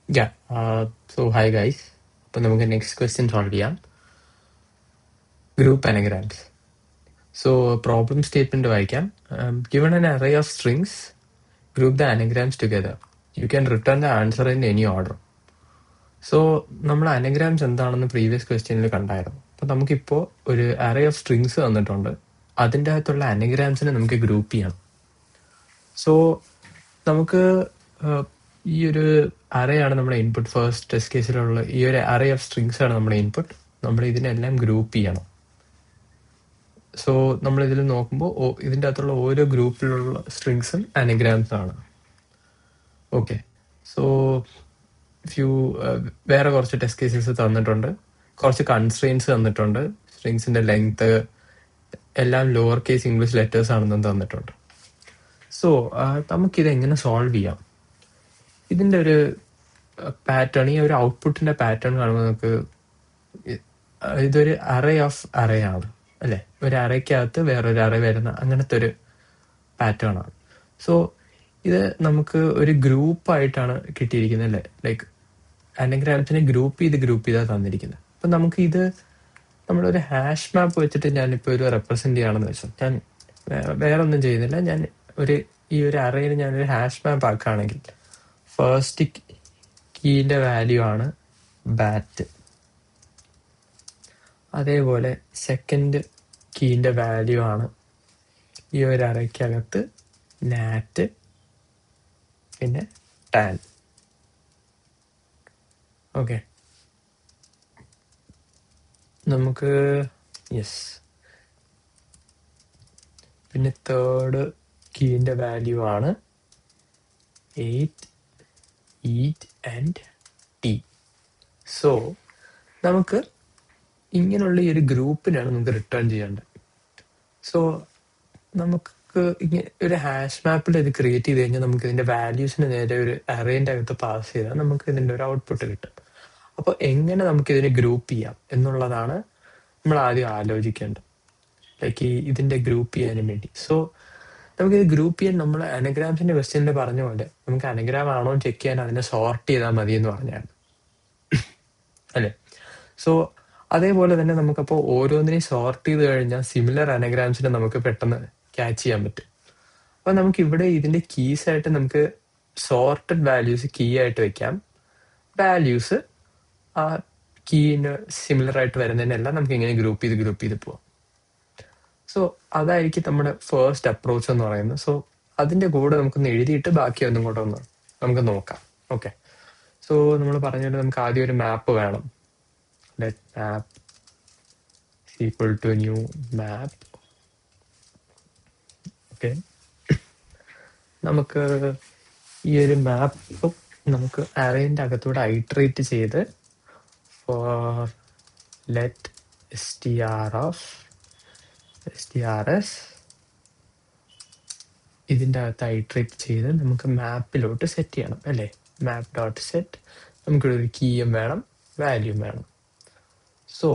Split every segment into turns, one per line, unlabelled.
Yeah. So hi guys. അപ്പോൾ നമുക്ക് next question solve ചെയ്യാം. ഗ്രൂപ്പ് അനഗ്രാംസ്. സോ പ്രോബ്ലം സ്റ്റേറ്റ്മെന്റ് വായിക്കാം. Given an array of strings, group the anagrams together. You can return the answer in any order. So നമ്മൾ അനഗ്രാംസ് എന്താണെന്ന് previous ക്വസ്റ്റ്യനിൽ കണ്ടായിരുന്നു. അപ്പോൾ നമുക്കിപ്പോൾ ഒരു array of strings തന്നിട്ടുണ്ട്. അതിൻ്റെ അകത്തുള്ള അനഗ്രാംസിനെ നമുക്ക് ഗ്രൂപ്പ് ചെയ്യണം. സോ നമുക്ക് ഈ ഒരു അറേയാണ് നമ്മുടെ ഇൻപുട്ട്. ഫസ്റ്റ് ടെസ്റ്റ് കേസിലുള്ള ഈ ഒരു അറേ ഓഫ് സ്ട്രിങ്സ് ആണ് നമ്മുടെ ഇൻപുട്ട്. നമ്മൾ ഇതിനെല്ലാം ഗ്രൂപ്പ് ചെയ്യണം. സോ നമ്മൾ ഇതിൽ നോക്കുമ്പോൾ ഇതിൻ്റെ അകത്തുള്ള ഓരോ ഗ്രൂപ്പിലുള്ള സ്ട്രിങ്സും അനഗ്രാംസ് ആണ്. ഓക്കെ. സോ ഫ്യൂ വേറെ കുറച്ച് ടെസ്റ്റ് കേസസ് തന്നിട്ടുണ്ട്. കുറച്ച് കൺസ്ട്രെയിൻസ് തന്നിട്ടുണ്ട്. സ്ട്രിങ്സിന്റെ ലെങ്ത് എല്ലാം ലോവർ കേസ് ഇംഗ്ലീഷ് ലെറ്റേഴ്സ് ആണെന്നും തന്നിട്ടുണ്ട്. സോ നമുക്കിത് എങ്ങനെ സോൾവ് ചെയ്യാം? ഇതിന്റെ ഒരു പാറ്റേൺ, ഈ ഒരു ഔട്ട്പുട്ടിന്റെ പാറ്റേൺ കാണുമ്പോൾ നമുക്ക് ഇതൊരു അറേ ഓഫ് അറേ ആണ് അല്ലെ. ഒരു അറേക്കകത്ത് വേറൊരു അറേ വരുന്ന അങ്ങനത്തെ ഒരു പാറ്റേൺ ആണ്. സോ ഇത് നമുക്ക് ഒരു ഗ്രൂപ്പായിട്ടാണ് കിട്ടിയിരിക്കുന്നത് അല്ലേ. ലൈക്ക് അനഗ്രാംസിനെ ഗ്രൂപ്പ് ചെയ്താൽ തന്നിരിക്കുന്നത്. അപ്പം നമുക്ക് ഇത് നമ്മളൊരു ഹാഷ് മാപ്പ് വെച്ചിട്ട് ഞാനിപ്പോൾ ഒരു റെപ്രസെന്റ് ചെയ്യുകയാണെന്ന് വെച്ചാൽ, ഞാൻ വേറെ ഒന്നും ചെയ്യുന്നില്ല. ഞാൻ ഈ ഒരു അറേയിൽ ഞാനൊരു ഹാഷ് മാപ്പ് ആക്കുകയാണെങ്കിൽ ഫസ്റ്റ് കീന്റെ വാല്യൂ ആണ് ബാറ്റ്. അതേപോലെ സെക്കൻഡ് കീന്റെ വാല്യൂ ആണ് ഈ ഒരു അറയ്ക്കകത്ത് നാറ്റ്, പിന്നെ ടാൻ. ഓക്കെ. നമുക്ക് യെസ്. പിന്നെ തേർഡ് കീന്റെ വാല്യൂ ആണ് 8, ഈറ്റ് ആൻഡ് ടി. സോ നമുക്ക് ഇങ്ങനെയുള്ള ഈ ഒരു ഗ്രൂപ്പിനാണ് നമുക്ക് റിട്ടേൺ ചെയ്യേണ്ടത്. സോ നമുക്ക് ഇങ്ങനെ ഒരു ഹാഷ് മാപ്പിൽ ഇത് ക്രിയേറ്റ് ചെയ്ത് കഴിഞ്ഞാൽ നമുക്ക് ഇതിന്റെ വാല്യൂസിന് നേരെ ഒരു അറേന്റെ അകത്ത് പാസ് ചെയ്താൽ നമുക്ക് ഇതിന്റെ ഒരു ഔട്ട്പുട്ട് കിട്ടും. അപ്പോൾ എങ്ങനെ നമുക്ക് ഇതിനെ ഗ്രൂപ്പ് ചെയ്യാം എന്നുള്ളതാണ് നമ്മൾ ആദ്യം ആലോചിക്കേണ്ടത്. ലൈക്ക് ഇതിന്റെ ഗ്രൂപ്പ് ചെയ്യാനും വേണ്ടി. സോ നമുക്ക് ഇത് ഗ്രൂപ്പ് ചെയ്യാൻ നമ്മൾ അനഗ്രാംസിന്റെ ക്വസ്റ്റ്യനിൽ പറഞ്ഞ പോലെ നമുക്ക് അനഗ്രാം ആണോ ചെക്ക് ചെയ്യാൻ അതിനെ സോർട്ട് ചെയ്താൽ മതി എന്ന് പറഞ്ഞാണ് അല്ലെ. സോ അതേപോലെ തന്നെ നമുക്കപ്പോൾ ഓരോന്നിനെയും സോർട്ട് ചെയ്ത് കഴിഞ്ഞാൽ സിമിലർ അനഗ്രാംസിനെ നമുക്ക് പെട്ടെന്ന് ക്യാച്ച് ചെയ്യാൻ പറ്റും. അപ്പൊ നമുക്ക് ഇവിടെ ഇതിന്റെ കീസ് ആയിട്ട് നമുക്ക് സോർട്ടഡ് വാല്യൂസ് കീ ആയിട്ട് വെക്കാം. വാല്യൂസ് ആ കീന് സിമിലർ ആയിട്ട് വരുന്നതിനെല്ലാം നമുക്ക് ഇങ്ങനെ ഗ്രൂപ്പ് ചെയ്ത് പോവാം. സോ അതായിരിക്കും നമ്മുടെ ഫസ്റ്റ് അപ്രോച്ച് എന്ന് പറയുന്നത്. സോ അതിന്റെ കൂടെ നമുക്കൊന്ന് എഴുതിയിട്ട് ബാക്കി ഒന്നും കൂടെ ഒന്ന് നമുക്ക് നോക്കാം. ഓക്കെ. സോ നമ്മൾ പറഞ്ഞാൽ നമുക്ക് ആദ്യം ഒരു മാപ്പ് വേണം. Let map equal to new map. Okay. നമുക്ക് ഈ ഒരു മാപ്പ് നമുക്ക് അറേന്റെ അകത്തൂടെ ഐട്രേറ്റ് ചെയ്ത് ഫോർ ലെറ്റ് strs ഇതിൻ്റെ അകത്ത് ഐട്രേറ്റ് ചെയ്ത് നമുക്ക് മാപ്പിലോട്ട് സെറ്റ് ചെയ്യണം അല്ലേ. മാപ്പ് ഡോട്ട് സെറ്റ്. നമുക്കിവിടെ ഒരു കീയും വേണം, വാല്യൂം വേണം. സോ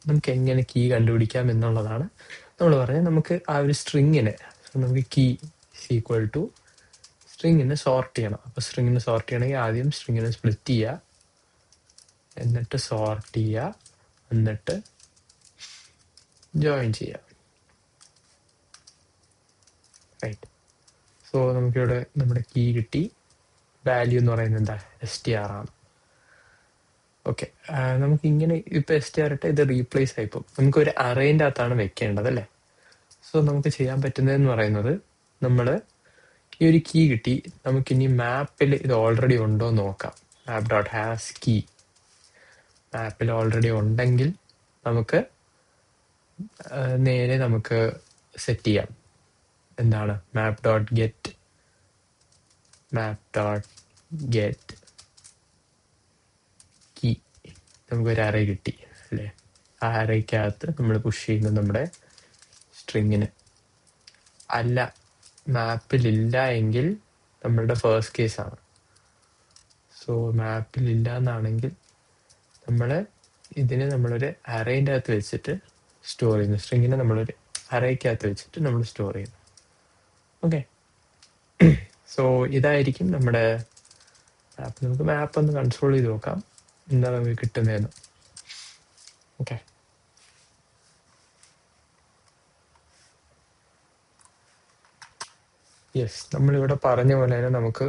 നമുക്ക് എങ്ങനെ കീ കണ്ടുപിടിക്കാം എന്നുള്ളതാണ് നമ്മൾ പറഞ്ഞത്. നമുക്ക് ആ ഒരു സ്ട്രിങ്ങിനെ നമുക്ക് കീ ഈക്വൽ ടു സ്ട്രിങ്ങിനെ സോർട്ട് ചെയ്യണം. അപ്പൊ സ്ട്രിങ്ങിനെ സോർട്ട് ചെയ്യണമെങ്കിൽ ആദ്യം സ്ട്രിങ്ങിനെ സ്പ്ലിറ്റ് ചെയ്യുക, എന്നിട്ട് സോർട്ട് ചെയ്യുക, എന്നിട്ട് ജോയിൻ ചെയ്യുക. റൈറ്റ്. സോ നമുക്കിവിടെ നമ്മുടെ കീ കിട്ടി. വാല്യൂ എന്ന് പറയുന്നത് എന്താ? str ആണ്. ഓക്കെ. നമുക്ക് ഇങ്ങനെ ഇപ്പൊ str ഇട്ട് ഇത് റീപ്ലേസ് ആയിപ്പോ നമുക്ക് ഒരു അറേന്റെ അകത്താണ് വെക്കേണ്ടത് അല്ലേ. സോ നമുക്ക് ചെയ്യാൻ പറ്റുന്നതെന്ന് പറയുന്നത്, നമ്മള് ഈ ഒരു കീ കിട്ടി, നമുക്കിനി മാപ്പിൽ ഇത് ഓൾറെഡി ഉണ്ടോ എന്ന് നോക്കാം. Map dot has key. മാപ്പിൽ ഓൾറെഡി ഉണ്ടെങ്കിൽ നമുക്ക് നേരെ നമുക്ക് സെറ്റ് ചെയ്യാം. എന്താണ്? Map dot get key. നമുക്കൊരു അറേ കിട്ടി അല്ലേ. ആ അറേക്കകത്ത് നമ്മൾ പുഷ് ചെയ്യുന്നത് നമ്മുടെ സ്ട്രിങ്ങിന്. അല്ല, മാപ്പിലില്ല എങ്കിൽ നമ്മളുടെ ഫസ്റ്റ് കേസാണ്. സോ മാപ്പിലില്ല എന്നാണെങ്കിൽ നമ്മൾ ഇതിനെ നമ്മളൊരു അറേൻ്റെ അകത്ത് വെച്ചിട്ട് സ്റ്റോർ ചെയ്യുന്നു. സ്ട്രിങ്ങിനെ നമ്മളൊരു അറേക്കകത്ത് വെച്ചിട്ട് നമ്മൾ സ്റ്റോർ ചെയ്യുന്നു. ഓക്കെ. സോ ഇതായിരിക്കും നമ്മുടെ മാപ്പ് നമുക്ക് മാപ്പ് ഒന്ന് കൺട്രോൾ ചെയ്ത് നോക്കാം എന്താ നമുക്ക് കിട്ടുന്നതെന്ന്. ഓക്കെ, യെസ്, നമ്മളിവിടെ പറഞ്ഞ പോലെ തന്നെ നമുക്ക്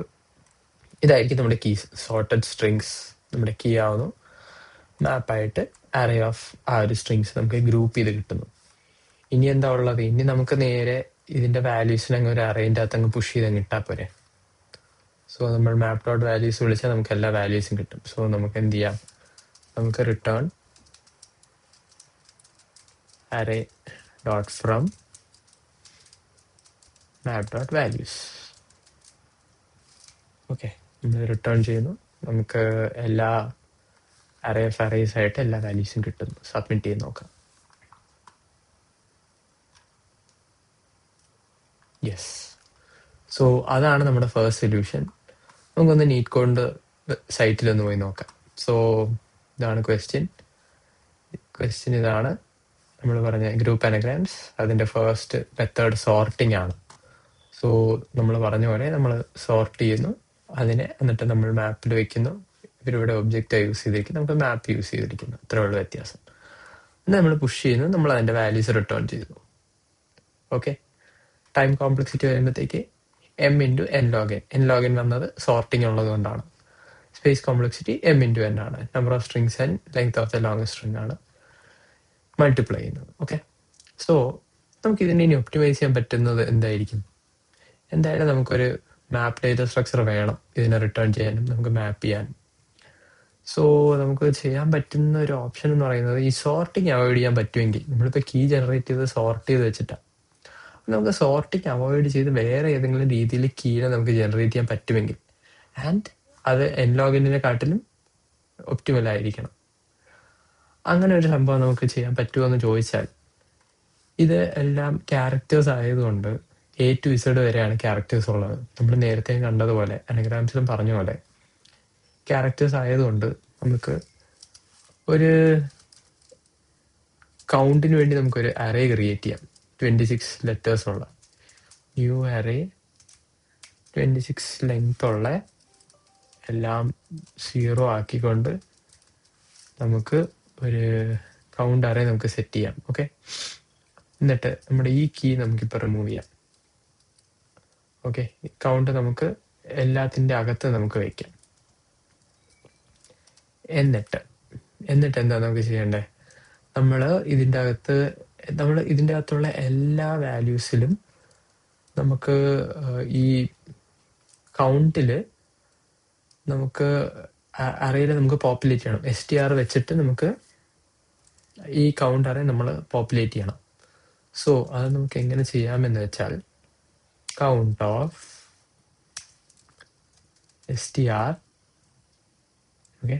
ഇതായിരിക്കും നമ്മുടെ കീസ്. സോർട്ടഡ് സ്ട്രിങ്സ് നമ്മുടെ കീ ആവുന്നു. മാപ്പായിട്ട് അറേ ഓഫ് ആ ഒരു സ്ട്രിങ്സ് നമുക്ക് ഗ്രൂപ്പ് ചെയ്ത് കിട്ടുന്നു. ഇനി എന്താ ഉള്ളത്? ഇനി നമുക്ക് നേരെ ഇതിന്റെ വാല്യൂസിനെ അങ്ങ് ഒരു അറേൻ്റെ അകത്ത് അങ്ങ് പുഷ് ചെയ്ത് അങ്ങ് ഇട്ടാൽ പോരെ. സോ നമ്മൾ മാപ്പ് ഡോട്ട് വാല്യൂസ് വിളിച്ചാൽ നമുക്ക് എല്ലാ വാല്യൂസും കിട്ടും. സോ നമുക്ക് എന്ത് ചെയ്യാം? നമുക്ക് return array dot from map dot values. Okay, നമ്മൾ റിട്ടേൺ ചെയ്യുന്നു. നമുക്ക് എല്ലാ അറേ ഓഫ് അറേസ് ആയിട്ട് എല്ലാ വാല്യൂസും കിട്ടുന്നു. സബ്മിറ്റ് ചെയ്ത് നോക്കാം. യെസ്, സോ അതാണ് നമ്മുടെ ഫസ്റ്റ് സൊല്യൂഷൻ. നമുക്കൊന്ന് നീറ്റ് കോഡ് സൈറ്റിലൊന്ന് പോയി നോക്കാം. സോ ഇതാണ് ക്വസ്റ്റ്യൻ ഇതാണ്. നമ്മൾ പറഞ്ഞ ഗ്രൂപ്പ് അനഗ്രാംസ്, അതിൻ്റെ ഫസ്റ്റ് മെത്തേഡ് സോർട്ടിംഗ് ആണ്. സോ നമ്മൾ പറഞ്ഞ പോലെ നമ്മൾ സോർട്ട് ചെയ്യുന്നു അതിനെ, എന്നിട്ട് നമ്മൾ മാപ്പിൽ വെക്കുന്നു. ഇവരിവിടെ ഒബ്ജക്റ്റായി യൂസ് ചെയ്തിരിക്കുന്നു, നമുക്ക് മാപ്പ് യൂസ് ചെയ്തിരിക്കുന്നു. അത്രയുള്ള വ്യത്യാസം. എന്നാൽ നമ്മൾ പുഷ് ചെയ്യുന്നു, നമ്മൾ അതിൻ്റെ വാല്യൂസ് റിട്ടേൺ ചെയ്തു. ഓക്കെ, ടൈം കോംപ്ലക്സിറ്റി വരുമ്പോഴത്തേക്ക് m into n log n. n log n വന്നത് സോർട്ടിങ് ഉള്ളത് കൊണ്ടാണ്. Space complexity m into n ആണ്. Number of strings and length of the longest string ആണ് മൾട്ടിപ്ലൈ ചെയ്യുന്നത്. ഓക്കെ, സോ നമുക്ക് ഇതിനെ ഇനി ഒപ്റ്റിമൈസ് ചെയ്യാൻ പറ്റുന്നത് എന്തായിരിക്കും? എന്തായാലും നമുക്കൊരു മാപ്പ് ഡേറ്റ സ്ട്രക്ചർ വേണം ഇതിനെ റിട്ടേൺ ചെയ്യാനും നമുക്ക് മാപ്പ് ചെയ്യാനും. സോ നമുക്ക് ചെയ്യാൻ പറ്റുന്ന ഒരു ഓപ്ഷൻ എന്ന് പറയുന്നത് ഈ സോർട്ടിങ് അവോയ്ഡ് ചെയ്യാൻ പറ്റുമെങ്കിൽ, നമ്മളിപ്പോൾ കീ ജനറേറ്റ് ചെയ്ത് സോർട്ട് ചെയ്ത് വെച്ചിട്ടാണ്, നമുക്ക് സോർട്ടിങ് അവോയ്ഡ് ചെയ്ത് വേറെ ഏതെങ്കിലും രീതിയിൽ കീനെ നമുക്ക് ജനറേറ്റ് ചെയ്യാൻ പറ്റുമെങ്കിൽ, ആൻഡ് അത് n log n കാട്ടിലും ഒപ്റ്റിമൽ ആയിരിക്കണം. അങ്ങനെ ഒരു സംഭവം നമുക്ക് ചെയ്യാൻ പറ്റുമോ എന്ന് ചോദിച്ചാൽ, ഇത് എല്ലാം ക്യാരക്ടേഴ്സ് ആയതുകൊണ്ട് A to Z വരെയാണ് ക്യാരക്ടേഴ്സ് ഉള്ളത്. നമ്മൾ നേരത്തെ കണ്ടതുപോലെ അനഗ്രാംസിലും പറഞ്ഞ പോലെ ക്യാരക്ടേഴ്സ് ആയതുകൊണ്ട് നമുക്ക് ഒരു കൗണ്ടിന് വേണ്ടി നമുക്കൊരു അറേ ക്രിയേറ്റ് ചെയ്യാം. 26 ലെറ്റേഴ്സ് ഉള്ള ന്യൂ അറേ, 26 ലെങ്ത് ഉള്ള, എല്ലാം 0 ആക്കിക്കൊണ്ട് നമുക്ക് ഒരു കൗണ്ട് അറേ നമുക്ക് സെറ്റ് ചെയ്യാം. ഓക്കെ, എന്നിട്ട് നമ്മുടെ ഈ കീ നമുക്കിപ്പോൾ റിമൂവ് ചെയ്യാം. ഓക്കെ, കൗണ്ട് നമുക്ക് എല്ലാത്തിൻ്റെ അകത്ത് നമുക്ക് വയ്ക്കാം. എന്നിട്ട് എന്താ നമുക്ക് ചെയ്യേണ്ടത്? നമ്മൾ ഇതിൻ്റെ അകത്തുള്ള എല്ലാ വാല്യൂസിലും നമുക്ക് ഈ കൗണ്ടിൽ നമുക്ക് അറേയിൽ നമുക്ക് പോപ്പുലേറ്റ് ചെയ്യണം. STR വെച്ചിട്ട് നമുക്ക് ഈ കൗണ്ട് അറേ നമ്മൾ പോപ്പുലേറ്റ് ചെയ്യണം. സോ അത് നമുക്ക് എങ്ങനെ ചെയ്യാമെന്ന് വെച്ചാൽ, count of STR, okay,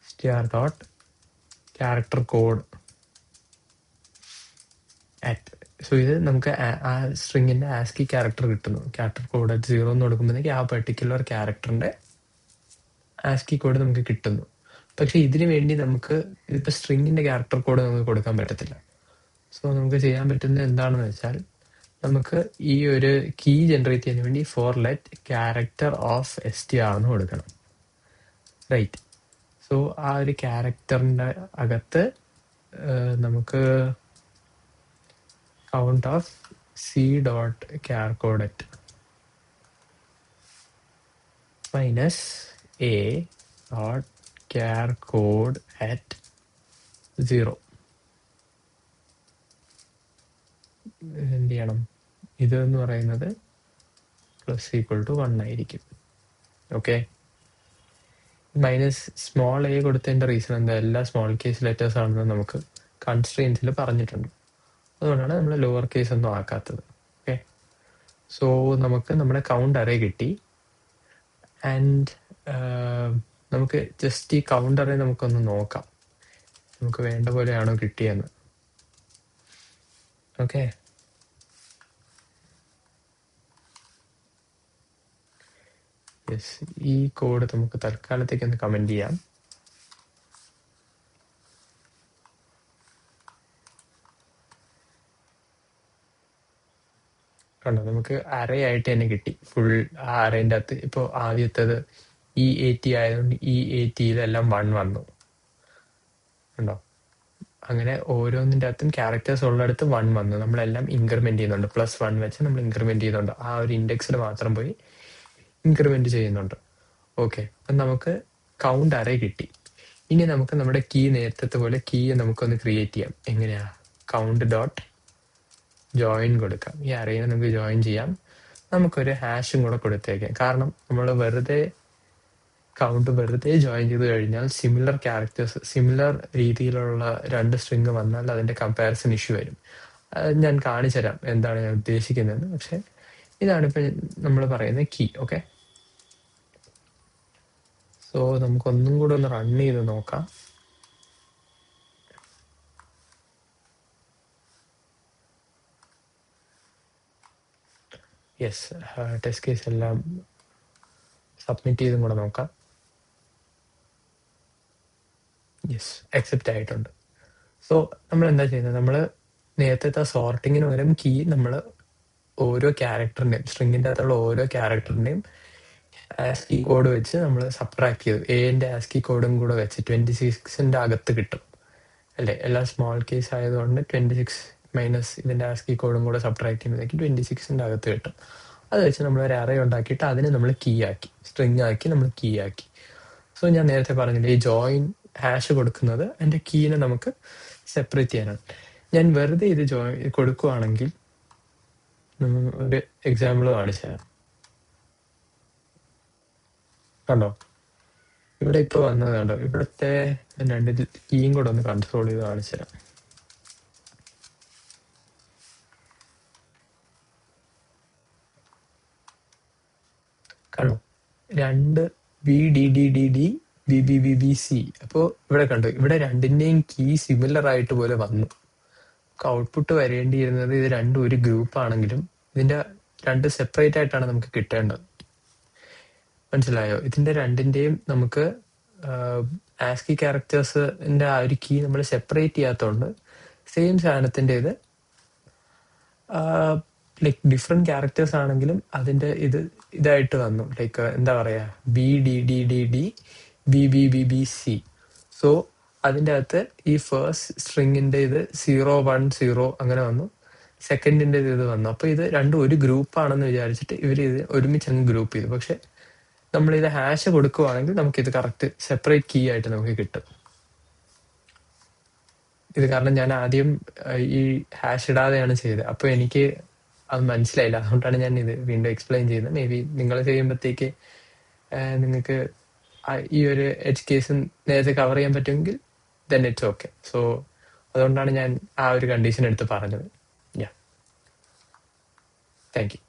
STR dot character code at. So ഇത് നമുക്ക് ആ സ്ട്രിങ്ങിൻ്റെ ആസ്കി ക്യാരക്ടർ കിട്ടുന്നു. ക്യാരക്ടർ കോഡ് അറ്റ് 0 എന്ന് കൊടുക്കുമ്പോഴത്തേക്ക് ആ പെർട്ടിക്കുലർ ക്യാരക്ടറിൻ്റെ ആസ്കി കോഡ് നമുക്ക് കിട്ടുന്നു. പക്ഷെ ഇതിനു വേണ്ടി നമുക്ക് ഇതിപ്പോൾ സ്ട്രിങ്ങിൻ്റെ ക്യാരക്ടർ കോഡ് നമുക്ക് കൊടുക്കാൻ പറ്റത്തില്ല. സോ നമുക്ക് ചെയ്യാൻ പറ്റുന്നത് എന്താണെന്ന് വെച്ചാൽ, നമുക്ക് ഈ ഒരു കീ ജനറേറ്റ് ചെയ്യാൻ വേണ്ടി for let character of STR എന്ന് കൊടുക്കണം. റൈറ്റ്, സോ ആ ഒരു ക്യാരക്ടറിൻ്റെ അകത്ത് നമുക്ക് count of C dot ക്യാർ code at minus A dot ക്യാർ code at 0 എന്ത് ചെയ്യണം? ഇതെന്ന് പറയുന്നത് പ്ലസ് ഈക്വൽ ടു 1 ആയിരിക്കും. ഓക്കെ, മൈനസ് സ്മോൾ a കൊടുത്തതിൻ്റെ റീസൺ എന്താ? എല്ലാ സ്മോൾ കേസ് ലെറ്റേഴ്സ് ആണെന്ന് നമുക്ക് കൺസ്ട്രെയിൻസിൽ പറഞ്ഞിട്ടുണ്ട്. അതുകൊണ്ടാണ് നമ്മൾ ലോവർ കേസ് ഒന്നും ആക്കാത്തത്. ഓക്കെ, സോ നമുക്ക് നമ്മുടെ കൗണ്ട് അറേ കിട്ടി. ആൻഡ് നമുക്ക് ജസ്റ്റ് ഈ കൗണ്ട് അറേ നമുക്കൊന്ന് നോക്കാം, നമുക്ക് വേണ്ട പോലെയാണോ കിട്ടിയെന്ന്. ഓക്കെ, യെസ്, ഈ കോഡ് നമുക്ക് തൽക്കാലത്തേക്ക് ഒന്ന് കമൻറ്റ് ചെയ്യാം. കണ്ടോ, നമുക്ക് അറേ ആയിട്ട് തന്നെ കിട്ടി. ഫുൾ ആ അറേൻ്റെ അകത്ത് ഇപ്പോൾ ആദ്യത്തേത് E80 ആയതുകൊണ്ട് E80-ലെല്ലാം 1 വന്നു ഉണ്ടോ. അങ്ങനെ ഓരോന്നിൻ്റെ അകത്തും ക്യാരക്ടേഴ്സ് ഉള്ളിടത്ത് 1 വന്നു. നമ്മളെല്ലാം ഇൻക്രിമെന്റ് ചെയ്യുന്നുണ്ട്. +1 വെച്ച് നമ്മൾ ഇൻക്രിമെന്റ് ചെയ്യുന്നുണ്ട്. ആ ഒരു ഇൻഡെക്സിൽ മാത്രം പോയി ഇൻക്രിമെന്റ് ചെയ്യുന്നുണ്ട്. ഓക്കെ, അപ്പം നമുക്ക് കൗണ്ട് അറേ കിട്ടി. ഇനി നമുക്ക് നമ്മുടെ കീ നേരത്തെ പോലെ കീ നമുക്കൊന്ന് ക്രിയേറ്റ് ചെയ്യാം. എങ്ങനെയാ? കൗണ്ട് ഡോട്ട് ജോയിൻ കൊടുക്കാം. ഈ അറേനെ നമുക്ക് ജോയിൻ ചെയ്യാം. നമുക്കൊരു ഹാഷും കൂടെ കൊടുത്തേക്കാം. കാരണം നമ്മൾ കൗണ്ട് വെറുതെ ജോയിൻ ചെയ്ത് കഴിഞ്ഞാൽ സിമിലർ ക്യാരക്ടേഴ്സ്, സിമിലർ രീതിയിലുള്ള 2 സ്ട്രിങ് വന്നാൽ അതിന്റെ കമ്പാരിസൺ ഇഷ്യൂ വരും. അത് ഞാൻ കാണിച്ചു തരാം എന്താണ് ഞാൻ ഉദ്ദേശിക്കുന്നത്. പക്ഷെ ഇതാണ് ഇപ്പൊ നമ്മൾ പറയുന്ന കീ. ഓക്കെ, സോ നമുക്കൊന്നും കൂടെ ഒന്ന് റൺ ചെയ്ത് നോക്കാം. യെസ്, ടെസ്റ്റ് കേസ് എല്ലാം സബ്മിറ്റ് ചെയ്തും കൂടെ നോക്കാം. യെസ്, അക്സെപ്റ്റ് ആയിട്ടുണ്ട്. സോ നമ്മൾ എന്താ ചെയ്യുന്നത്? നമ്മൾ നേരത്തെ സോർട്ടിങ്ങിന് പകരം കീ നമ്മൾ ഓരോ ക്യാരക്ടറിൻ്റെയും, സ്ട്രിങ്ങിൻ്റെ അകത്തുള്ള ഓരോ ക്യാരക്ടറിൻ്റെയും ആസ്കി കോഡ് വെച്ച് നമ്മൾ സബ്ട്രാക്ട് ചെയ്തു. എന്റെ ആസ്കി കോഡും കൂടെ വെച്ച് 26-ന്റെ അകത്ത് കിട്ടും അല്ലേ? എല്ലാം സ്മോൾ കേസ് ആയതുകൊണ്ട് 26 മൈനസ് ഇതിന്റെ ആസ്കി കോഡും കൂടെ സബ്ട്രാക്ട് ചെയ്യുമ്പോഴേക്ക് 26-ന്റെ അകത്ത് കിട്ടും. അത് വെച്ച് നമ്മൾ ഒരു അറേ ഉണ്ടാക്കിയിട്ട് അതിനെ നമ്മൾ കീ ആക്കി, സ്ട്രിങ് ആക്കി നമ്മൾ കീ ആക്കി. സോ ഞാൻ നേരത്തെ പറഞ്ഞില്ലേ, ഈ ജോയിൻ ഹാഷ് കൊടുക്കുന്നത് അതിന്റെ കീനെ നമുക്ക് സെപ്പറേറ്റ് ചെയ്യാനാണ്. ഞാൻ വെറുതെ ഇത് കൊടുക്കുവാണെങ്കിൽ ഒരു എക്സാമ്പിൾ കാണിച്ചു തരാം. കണ്ടോ, ഇവിടെ ഇപ്പൊ വന്നത് കണ്ടോ? ഇവിടുത്തെ 2 കീയും കൂടെ ഒന്ന് കൺട്രോൾ ചെയ്ത് കാണിച്ചു തരാം. കണ്ടോ, 2 BDDDD BBBBC. അപ്പോൾ ഇവിടെ കണ്ടു, ഇവിടെ രണ്ടിന്റെയും കീ സിമിലർ ആയിട്ട് പോലെ വന്നു. ഔട്ട്പുട്ട് വരേണ്ടിയിരുന്നത് ഇത് രണ്ടും ഒരു ഗ്രൂപ്പ് ആണെങ്കിലും ഇതിന്റെ 2 സെപ്പറേറ്റ് ആയിട്ടാണ് നമുക്ക് കിട്ടേണ്ടത്. മനസ്സിലായോ? ഇതിന്റെ രണ്ടിന്റെയും നമുക്ക് ആസ്കി ക്യാരക്ടേഴ്സിന്റെ ആ ഒരു കീ നമ്മൾ സെപ്പറേറ്റ് ചെയ്യാത്തതുകൊണ്ട് സെയിം സാധനത്തിന്റെ ഇത് ലൈക്ക് ഡിഫറെന്റ് ക്യാരക്ടേഴ്സ് ആണെങ്കിലും അതിന്റെ ഇതായിട്ട് വന്നു. ലൈക്ക് എന്താ പറയാ, BDDDD BBBBC. സോ അതിൻ്റെ അകത്ത് ഈ ഫസ്റ്റ് സ്ട്രിങ്ങിന്റെ ഇത് 010 അങ്ങനെ വന്നു, സെക്കൻഡിന്റെ ഇത് വന്നു. അപ്പൊ ഇത് രണ്ടും ഒരു ഗ്രൂപ്പ് ആണെന്ന് വിചാരിച്ചിട്ട് ഇവർ ഇത് ഒരുമിച്ച് അങ്ങ് ഗ്രൂപ്പ് ചെയ്തു. പക്ഷെ നമ്മൾ ഇത് ഹാഷ് കൊടുക്കുവാണെങ്കിൽ നമുക്ക് ഇത് കറക്റ്റ് സെപ്പറേറ്റ് കീ ആയിട്ട് നമുക്ക് കിട്ടും. ഇത് കാരണം ഞാൻ ആദ്യം ഈ ഹാഷ് ഇടാതെയാണ് ചെയ്തത്. അപ്പൊ എനിക്ക് അത് മനസ്സിലായില്ല. അതുകൊണ്ടാണ് ഞാൻ ഇത് വീണ്ടും എക്സ്പ്ലെയിൻ ചെയ്യുന്നത്. മേ ബി നിങ്ങൾ ചെയ്യുമ്പോഴത്തേക്ക് നിങ്ങൾക്ക് ഈ ഒരു എഡ്ജ് കേസ് നേരത്തെ കവർ ചെയ്യാൻ പറ്റുമെങ്കിൽ ദെൻ ഇറ്റ്സ് ഓക്കെ. സോ അതുകൊണ്ടാണ് ഞാൻ ആ ഒരു കണ്ടീഷൻ എടുത്ത് പറഞ്ഞത്. യാ, താങ്ക് യു.